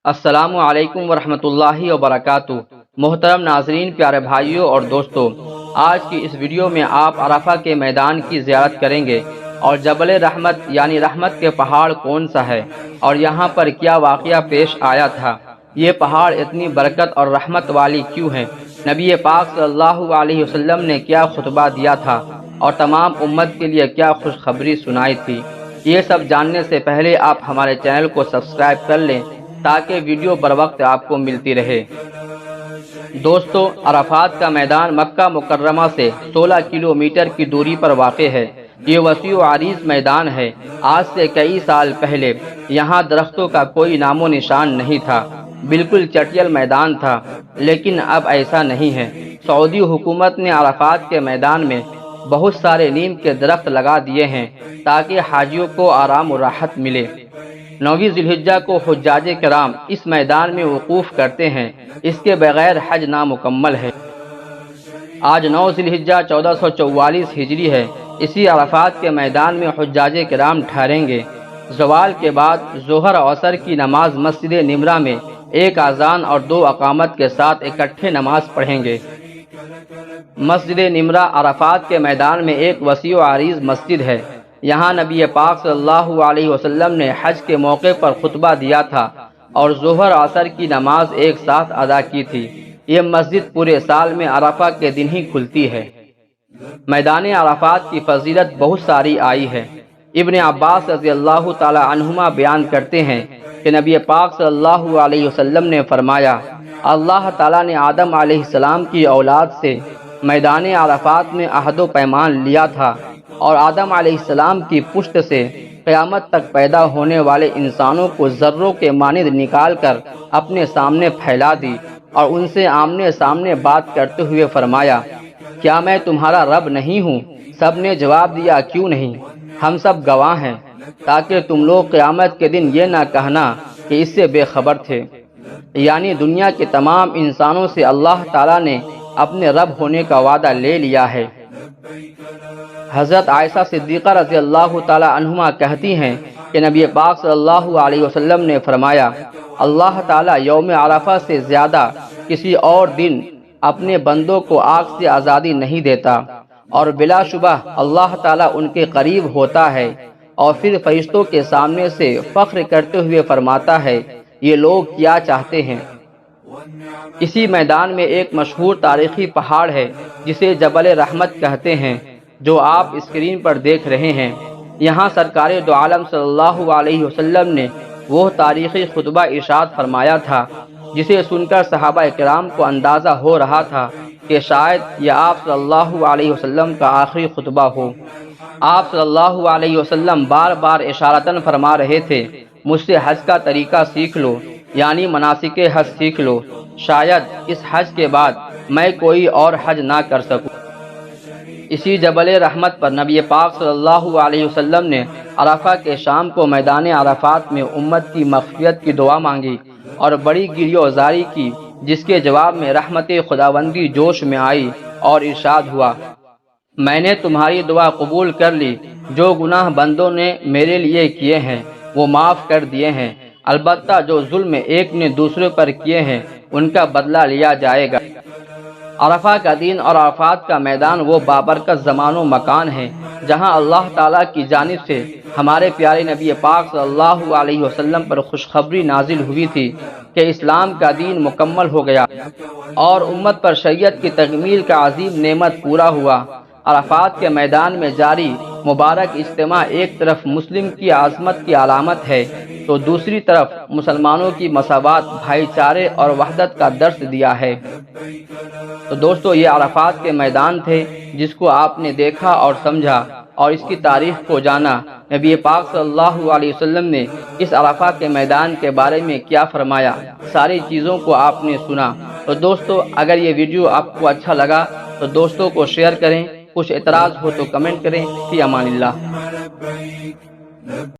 السلام علیکم ورحمۃ اللہ وبرکاتہ۔ محترم ناظرین، پیارے بھائیوں اور دوستوں، آج کی اس ویڈیو میں آپ عرفہ کے میدان کی زیارت کریں گے اور جبل رحمت یعنی رحمت کے پہاڑ کون سا ہے اور یہاں پر کیا واقعہ پیش آیا تھا، یہ پہاڑ اتنی برکت اور رحمت والی کیوں ہے، نبی پاک صلی اللہ علیہ وسلم نے کیا خطبہ دیا تھا اور تمام امت کے لیے کیا خوشخبری سنائی تھی، یہ سب جاننے سے پہلے آپ ہمارے چینل کو سبسکرائب کر لیں تاکہ ویڈیو بر وقت آپ کو ملتی رہے۔ دوستو، عرفات کا میدان مکہ مکرمہ سے 16 کلومیٹر کی دوری پر واقع ہے۔ یہ وسیع و عریض میدان ہے۔ آج سے کئی سال پہلے یہاں درختوں کا کوئی نام و نشان نہیں تھا، بالکل چٹیل میدان تھا، لیکن اب ایسا نہیں ہے۔ سعودی حکومت نے عرفات کے میدان میں بہت سارے نیم کے درخت لگا دیے ہیں تاکہ حاجیوں کو آرام و راحت ملے۔ 9 ذی الحجہ کو حجاج کرام اس میدان میں وقوف کرتے ہیں، اس کے بغیر حج نامکمل ہے۔ آج 9 ذی الحجہ 1444 ہجری ہے۔ اسی عرفات کے میدان میں حجاج کرام ٹھہریں گے۔ زوال کے بعد ظہر و عصر کی نماز مسجد نمرہ میں ایک اذان اور 2 اقامت کے ساتھ اکٹھے نماز پڑھیں گے۔ مسجد نمرہ عرفات کے میدان میں ایک وسیع و عریض مسجد ہے۔ یہاں نبی پاک صلی اللہ علیہ وسلم نے حج کے موقع پر خطبہ دیا تھا اور ظہر و عصر کی نماز ایک ساتھ ادا کی تھی۔ یہ مسجد پورے سال میں عرفہ کے دن ہی کھلتی ہے۔ میدان عرفات کی فضیلت بہت ساری آئی ہے۔ ابن عباس رضی اللہ تعالی عنہما بیان کرتے ہیں کہ نبی پاک صلی اللہ علیہ وسلم نے فرمایا، اللہ تعالیٰ نے آدم علیہ السلام کی اولاد سے میدان عرفات میں عہد و پیمان لیا تھا اور آدم علیہ السلام کی پشت سے قیامت تک پیدا ہونے والے انسانوں کو ذروں کے مانند نکال کر اپنے سامنے پھیلا دی اور ان سے آمنے سامنے بات کرتے ہوئے فرمایا، کیا میں تمہارا رب نہیں ہوں؟ سب نے جواب دیا، کیوں نہیں، ہم سب گواہ ہیں، تاکہ تم لوگ قیامت کے دن یہ نہ کہنا کہ اس سے بے خبر تھے۔ یعنی دنیا کے تمام انسانوں سے اللہ تعالیٰ نے اپنے رب ہونے کا وعدہ لے لیا ہے۔ حضرت عائشہ صدیقہ رضی اللہ تعالی عنہما کہتی ہیں کہ نبی پاک صلی اللہ علیہ وسلم نے فرمایا، اللہ تعالیٰ یوم عرفہ سے زیادہ کسی اور دن اپنے بندوں کو آگ سے آزادی نہیں دیتا، اور بلا شبہ اللہ تعالیٰ ان کے قریب ہوتا ہے اور پھر فرشتوں کے سامنے سے فخر کرتے ہوئے فرماتا ہے، یہ لوگ کیا چاہتے ہیں۔ اسی میدان میں ایک مشہور تاریخی پہاڑ ہے جسے جبل رحمت کہتے ہیں، جو آپ اسکرین پر دیکھ رہے ہیں۔ یہاں سرکار دو عالم صلی اللہ علیہ وسلم نے وہ تاریخی خطبہ ارشاد فرمایا تھا جسے سن کر صحابہ کرام کو اندازہ ہو رہا تھا کہ شاید یہ آپ صلی اللہ علیہ وسلم کا آخری خطبہ ہو۔ آپ صلی اللہ علیہ وسلم بار بار اشارتاً فرما رہے تھے، مجھ سے حج کا طریقہ سیکھ لو، یعنی مناسک حج سیکھ لو، شاید اس حج کے بعد میں کوئی اور حج نہ کر سکوں۔ اسی جبل رحمت پر نبی پاک صلی اللہ علیہ وسلم نے عرفہ کے شام کو میدان عرفات میں امت کی مغفرت کی دعا مانگی اور بڑی گریہ وزاری کی، جس کے جواب میں رحمت خداوندی جوش میں آئی اور ارشاد ہوا، میں نے تمہاری دعا قبول کر لی، جو گناہ بندوں نے میرے لیے کیے ہیں وہ معاف کر دیے ہیں، البتہ جو ظلم ایک نے دوسرے پر کیے ہیں ان کا بدلہ لیا جائے گا۔ عرفہ کا دن اور عرفات کا میدان وہ بابرکت زمان و مکان ہے جہاں اللہ تعالیٰ کی جانب سے ہمارے پیارے نبی پاک صلی اللہ علیہ وسلم پر خوشخبری نازل ہوئی تھی کہ اسلام کا دین مکمل ہو گیا اور امت پر شریعت کی تکمیل کا عظیم نعمت پورا ہوا۔ عرفات کے میدان میں جاری مبارک اجتماع ایک طرف مسلم کی عظمت کی علامت ہے تو دوسری طرف مسلمانوں کی مساوات، بھائی چارے اور وحدت کا درس دیا ہے۔ تو دوستو، یہ عرفات کے میدان تھے جس کو آپ نے دیکھا اور سمجھا اور اس کی تاریخ کو جانا، نبی پاک صلی اللہ علیہ وسلم نے اس عرفہ کے میدان کے بارے میں کیا فرمایا، ساری چیزوں کو آپ نے سنا۔ تو دوستو، اگر یہ ویڈیو آپ کو اچھا لگا تو دوستوں کو شیئر کریں، کچھ اعتراض ہو تو کمنٹ کریں۔ فی امان اللہ۔